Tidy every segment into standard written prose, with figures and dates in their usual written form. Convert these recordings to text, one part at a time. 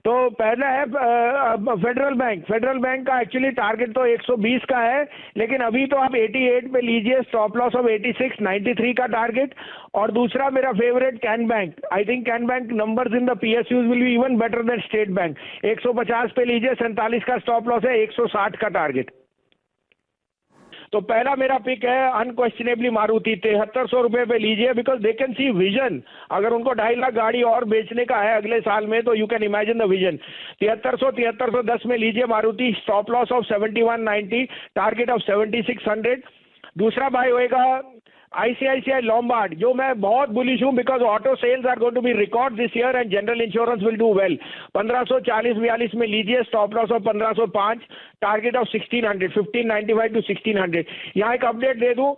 तो पहला है फेडरल बैंक का एक्चुअली टारगेट तो 120 का है, लेकिन अभी तो आप 88 पे लीजिए, स्टॉप लॉस ऑफ 86, 93 का टारगेट। और दूसरा मेरा favourite can bank, I think can bank numbers in the PSUs will be even better than state bank. 150 पे लीजिए, 47 का स्टॉप लॉस है, 160 का टारगेट। तो पहला मेरा पिक है अनक्वेश्चनेबली मारुति, 7300 रुपए पे लीजिए, because they can see vision. अगर उनको 2.5 लाख गाड़ी और बेचने का है अगले साल में, तो you can imagine the vision. 7310 में लीजिए Maruti, stop loss of 7190, target of 7600। दूसरा बाय होएगा आईसीआईसीआई लॉम्बार्ड, जो मैं बहुत बुलिश हूं, because auto sales are going to be record this year and general insurance will do well. 1540-42 में लीजिए, stop loss of 1505, target of 1600, 1595 to 1600। यहाँ एक अपडेट दे दूं,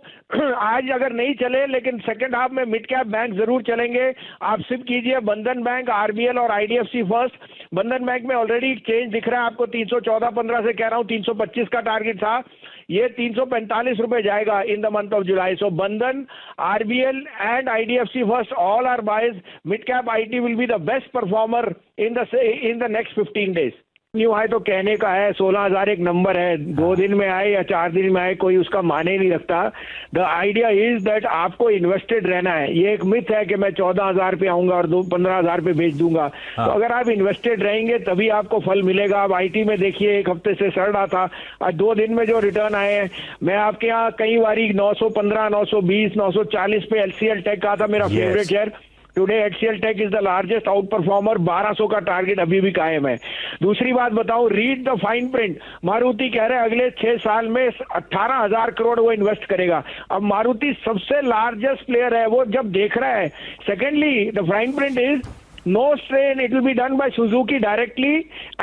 आज अगर नहीं चले, लेकिन सेकंड हाफ में मिड कैप बैंक जरूर चलेंगे। आप सिर्फ कीजिए बंधन बैंक, आरबीएल और आईडीएफसी फर्स्ट। बंधन बैंक में ऑलरेडी चेंज दिख रहा है आपको, 314.15 से कह रहा हूं 325 का टारगेट था, ये 345 रुपए जाएगा in the month of July. So Bandhan, RBL and IDFC first, all are buys. Mid cap IT will be the best performer in the next 15 days. New high तो कहने का है, 16,000 एक नंबर है, 2 दिन में आए या 4 दिन में आए कोई उसका माने नहीं रखता। द आइडिया इज दैट आपको इन्वेस्टेड रहना है। ये एक मिथ है कि मैं 14,000 पे आऊंगा और 15,000 पे बेच दूंगा। तो अगर आप इन्वेस्टेड रहेंगे तभी आपको फल मिलेगा। अब आईटी में देखिए, एक हफ्ते से सड़ रहा था, आज 2 दिन में जो रिटर्न आए हैं, मैं आपके यहाँ कई बारी 915, 920, 940 पे एचसीएल टेक का था मेरा favourite share. Today HCL Tech is the largest outperformer, 1200 का टारगेट अभी भी कायम है। दूसरी बात बताऊं, read the fine print. Maruti कह रहे हैं अगले 6 साल में 18,000 करोड़ वो इन्वेस्ट करेगा। अब मारुति सबसे लार्जेस्ट प्लेयर है, वो जब देख रहा है। Secondly, the fine print is no strain, it will be done by Suzuki directly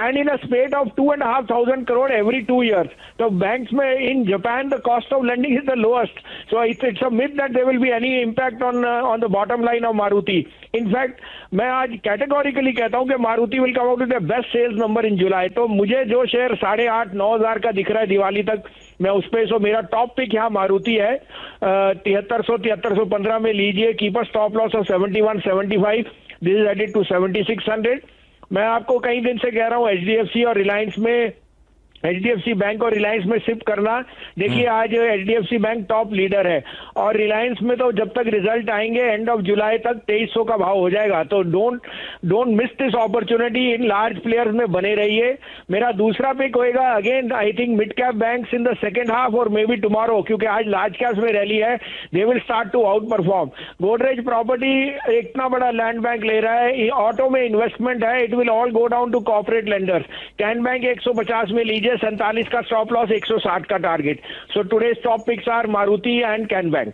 and in a spate of 2,500 crore every 2 years. So banks में in Japan the cost of lending is the lowest. So it's a myth that there will be any impact on the bottom line of Maruti. In fact, मैं आज categorically कहता हूं कि Maruti will come out with the best sales number in July. तो मुझे जो share 8,500-9,000 का दिख रहा है दिवाली तक, मैं उस पे, सो मेरा टॉप पिक यहाँ मारुति है। 7300-7315 में लीजिए, keep a stop loss of 71-75, this is headed to 7600। मैं आपको कई दिन से कह रहा हूं एचडीएफसी और रिलायंस में, एचडीएफसी बैंक और रिलायंस में शिफ्ट करना। देखिए आज एचडीएफसी बैंक टॉप लीडर है, और रिलायंस में तो जब तक रिजल्ट आएंगे एंड ऑफ जुलाई तक 2300 का भाव हो जाएगा। तो don't miss this opportunity, in large players में बने रहिए। मेरा दूसरा पिक होएगा again, I think mid cap banks in the second half और मे बी टुमारो, क्योंकि आज लार्ज कैप्स में रैली है, they will start to outperform. Godrej property इतना बड़ा लैंड बैंक ले रहा है, ऑटो में इन्वेस्टमेंट है, it will all go down to corporate lenders. Can bank 150 में लीजिए, 47 का स्टॉप लॉस, 160 का target. So today top picks are Maruti and Can bank.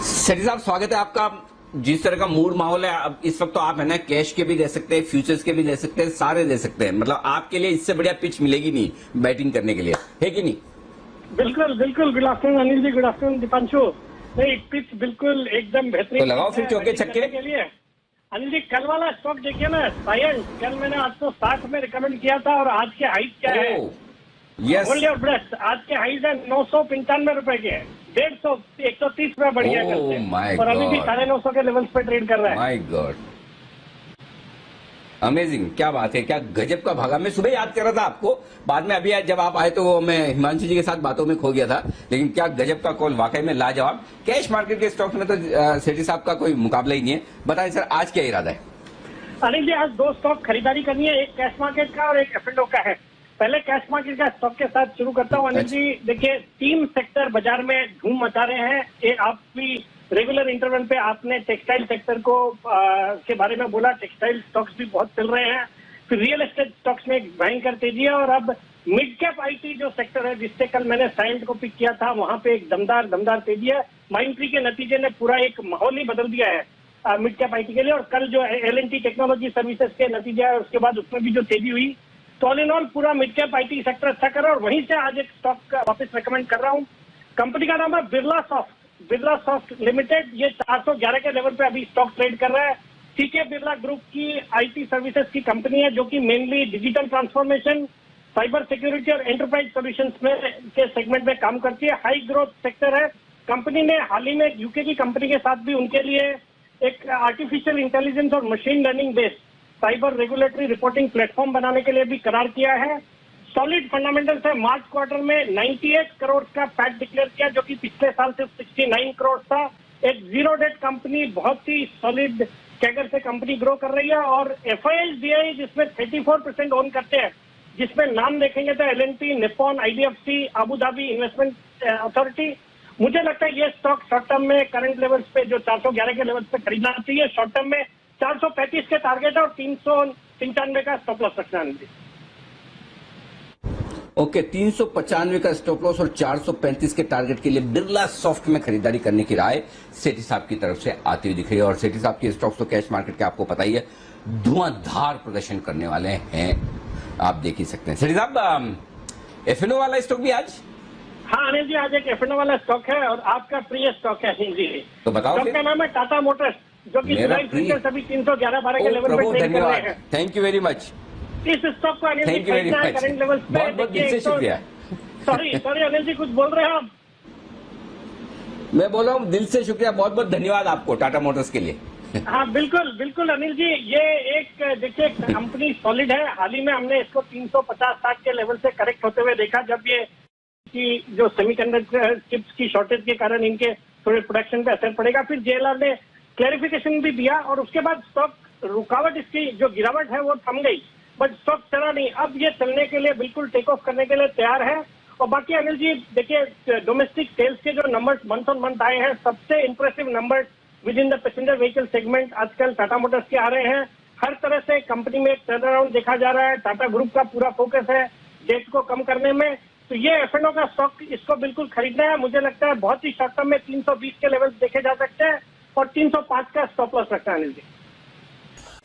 Sethi साहब, स्वागत है आपका। जिस तरह का मूड माहौल है अब इस वक्त, तो आप है ना कैश के भी ले सकते हैं, फ्यूचर्स के भी ले सकते हैं, सारे ले सकते हैं। मतलब आपके लिए इससे बढ़िया पिच मिलेगी नहीं बैटिंग करने के लिए, है कि नहीं? बिल्कुल बिल्कुल। Good afternoon Anil ji, good afternoon Deepanshu. नहीं, पिच बिल्कुल एकदम बेहतरीन। तो लगाओ फिर चौके छक्के के लिए। अनिल जी, कल वाला स्टॉक देखिए ना, सायंस, कल मैंने 860 में रिकमेंड किया था और आज के हाइट क्या है? Hold your breath. आज के हाइट है 995 रुपए के, 150, 130 रुपए बढ़ गया कल से, और अभी भी 950 के लेवल्स पे ट्रेड कर रहा है। माय गॉड, अमेजिंग, क्या बात है, क्या गजब का भागा। मैं सुबह याद कर रहा था आपको, बाद में अभी जब आप आए तो मैं हिमांशु जी के साथ बातों में खो गया था, लेकिन क्या गजब का कॉल, वाकई में लाजवाब। कैश मार्केट के स्टॉक में तो सेठी साहब का कोई मुकाबला ही नहीं है। बताएं सर, आज क्या इरादा है? अनिल जी, आज 2 स्टॉक खरीदारी करनी है, एक कैश मार्केट का और एक एफ&ओ का है। पहले कैश मार्केट का स्टॉक के साथ शुरू करता हूँ अनिल जी। देखिए, 3 सेक्टर बाजार में धूम मचा रहे हैं। आप भी रेगुलर इंटरवल पे आपने टेक्सटाइल सेक्टर को के बारे में बोला, टेक्सटाइल स्टॉक्स भी बहुत चल रहे हैं। फिर रियल एस्टेट स्टॉक्स में भयंकर तेजी है, और अब मिड कैप आईटी जो सेक्टर है, जिससे कल मैंने साइंट को पिक किया था, वहां पे एक दमदार तेजी है। माइंट्री के नतीजे ने पूरा एक माहौल ही बदल दिया है मिड कैप आईटी के लिए। और कल जो एल&टी टेक्नोलॉजी सर्विसेज के नतीजे है, उसके बाद उसमें भी जो तेजी हुई, तो ऑल इन ऑल पूरा मिड कैप आईटी सेक्टर अच्छा कर रहा है। और वहीं से आज एक स्टॉक वापस रेकमेंड कर रहा हूँ। कंपनी का नाम है बिरला सॉफ्ट लिमिटेड। ये 411 के लेवल पे अभी स्टॉक ट्रेड कर रहा है। सीके बिरला ग्रुप की आईटी सर्विसेज की कंपनी है, जो कि mainly digital transformation, cyber security और एंटरप्राइज सॉल्यूशंस में के सेगमेंट में काम करती है। हाई ग्रोथ सेक्टर है। कंपनी ने हाल ही में यूके की कंपनी के साथ भी उनके लिए एक आर्टिफिशियल इंटेलिजेंस और machine learning based cyber regulatory reporting platform बनाने के लिए भी करार किया है। सॉलिड फंडामेंटल्स है। मार्च क्वार्टर में 98 करोड़ का पैट डिक्लेयर किया, जो कि पिछले साल सिर्फ 69 करोड़ था। एक जीरो डेट कंपनी, बहुत ही सॉलिड कैगर से कंपनी ग्रो कर रही है। और FISDI जिसमें 34% ओन करते हैं, जिसमें नाम देखेंगे तो L&T, Nippon, IDFC, Abu Dhabi investment authority. मुझे लगता है ये स्टॉक शॉर्ट टर्म में करंट लेवल्स पे जो 411 के लेवल्स पे खरीदना चाहिए। शॉर्ट टर्म में 435 के टारगेट है और 395 का स्टॉप लॉस रखना है। ओके, 395 का स्टॉप लॉस और 435 के टारगेट के लिए बिरला सॉफ्ट में खरीदारी करने की राय सेठी साहब की तरफ से आती हुई दिख रही है। और सेठी साहब के स्टॉक्स तो कैश मार्केट के आपको पता ही है, धुआंधार प्रदर्शन करने वाले हैं, आप देख ही सकते हैं। सेठी साहब, FNO वाला स्टॉक भी आज? हाँ अनिल जी, आज एक FNO वाला स्टॉक है और आपका प्रिय स्टॉक है अनिल जी। तो बताओ। स्टॉक का नाम है टाटा मोटर्स, जो कि जुलाई फ्यूचर्स अभी 311-12 के लेवल पे ट्रेड कर रहे हैं। Thank you very much. इस स्टॉक को Anil ji very much, current levels पे। बहुत बहुत दिल से शुक्रिया। सॉरी अनिल जी, कुछ बोल रहे हैं आप? मैं बोल रहा हूँ दिल से शुक्रिया, बहुत बहुत धन्यवाद आपको टाटा मोटर्स के लिए। हाँ बिल्कुल बिल्कुल अनिल जी, ये एक देखिए कंपनी सॉलिड है। हाल ही में हमने इसको 350-60 के लेवल से करेक्ट होते हुए देखा, जब ये कि जो सेमीकंडक्टर चिप्स की शॉर्टेज के कारण इनके थोड़े प्रोडक्शन पे असर पड़ेगा। फिर JLR ने क्लैरिफिकेशन भी दिया और उसके बाद स्टॉक रुकावट, इसकी जो गिरावट है वो थम गई, बट स्टॉक चला नहीं। अब ये चलने के लिए बिल्कुल टेक ऑफ करने के लिए तैयार है। और बाकी अनिल जी देखिए, डोमेस्टिक सेल्स के जो नंबर्स मंथ ऑन मंथ आए हैं, सबसे impressive numbers with in the passenger vehicle segment आजकल टाटा मोटर्स के आ रहे हैं। हर तरह से कंपनी में एक टर्न अराउंड देखा जा रहा है। टाटा ग्रुप का पूरा फोकस है डेट को कम करने में। तो ये FNO का स्टॉक, इसको बिल्कुल खरीदना है। मुझे लगता है बहुत ही शॉर्ट टर्म में 320 के लेवल देखे जा सकते हैं और 305 का स्टॉप लॉस रखना है अनिल जी।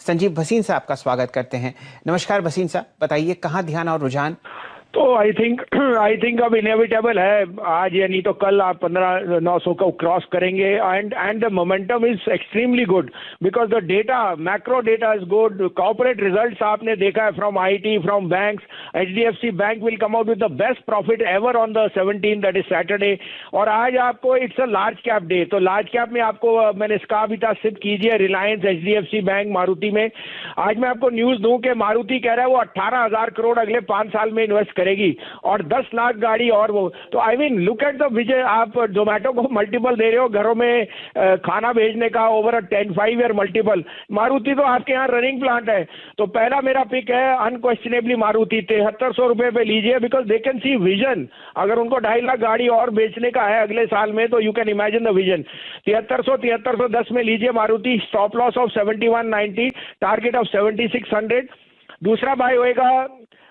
संजीव भसीन साहब का स्वागत करते हैं। नमस्कार भसीन साहब, बताइए कहाँ ध्यान और रुझान? तो आई थिंक अब इनएविटेबल है, आज या नहीं तो कल आप 15,900 को क्रॉस करेंगे। And the momentum is extremely good because the data, macro data is good. Corporate results आपने देखा है from IT, from banks. HDFC bank will come out with the best profit ever on the 17, that is Saturday. और आज आपको it's a large cap day, तो large cap में आपको मैंने कहा भी था सिप कीजिए रिलायंस, HDFC बैंक, मारुति में। आज मैं आपको न्यूज दूं कि मारुति कह रहा है वो 18,000 करोड़ अगले 5 साल में इन्वेस्ट करेगी और 10 लाख गाड़ी। और वो तो I mean look at the Vijay. आप जोमेटो को मल्टीपल दे रहे हो घरों में खाना भेजने का, ओवर 5 ईयर मल्टीपल। मारुति तो आपके यहाँ रनिंग प्लांट है। तो पहला मेरा पिक है अनक्वेश्चनेबली मारुति, 7300 रुपए पे लीजिए because they can see vision. अगर उनको 2.5 लाख गाड़ी और बेचने का है अगले साल में तो you can imagine the vision. 7310 में लीजिए Maruti, stop loss of 7190, target of 7600। दूसरा बाय होएगा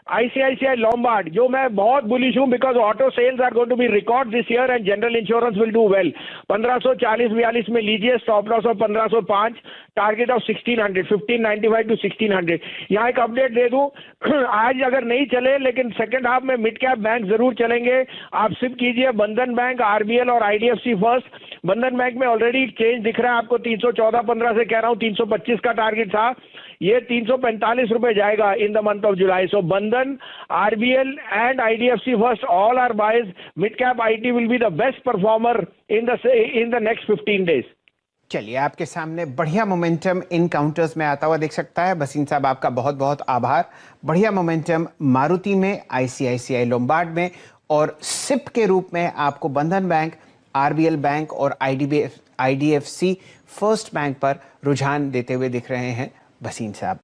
ICICI लोम्बार्ड, जो मैं बहुत बुलिश हूं because auto sales are going to be record this year and general insurance will do well. 1540-42 में लीजिए, stop loss of 1505, target of 1600, 1595 to 1600। यहाँ एक अपडेट दे दूं, आज अगर नहीं चले लेकिन सेकंड हाफ में मिड कैप बैंक जरूर चलेंगे। आप सिप कीजिए बंधन बैंक, RBL और IDFC फर्स्ट। बंधन बैंक में ऑलरेडी चेंज दिख रहा है आपको, 314.15 से कह रहा हूँ 325 का टारगेट था, ये 345 रुपए जाएगा in the month of July. So Bandhan, RBL and IDFC first all are buys. Mid cap IT will be the best performer in the next 15 days. चलिए, आपके सामने बढ़िया मोमेंटम इन काउंटर्स में आता हुआ दिख सकता है। भसीन साहब, आपका बहुत बहुत आभार। बढ़िया मोमेंटम मारुति में, ICICI लोम्बार्ड में, और सिप के रूप में आपको बंधन बैंक, RBL बैंक और IDFC फर्स्ट बैंक पर रुझान देते हुए दिख रहे हैं भसीन साहब।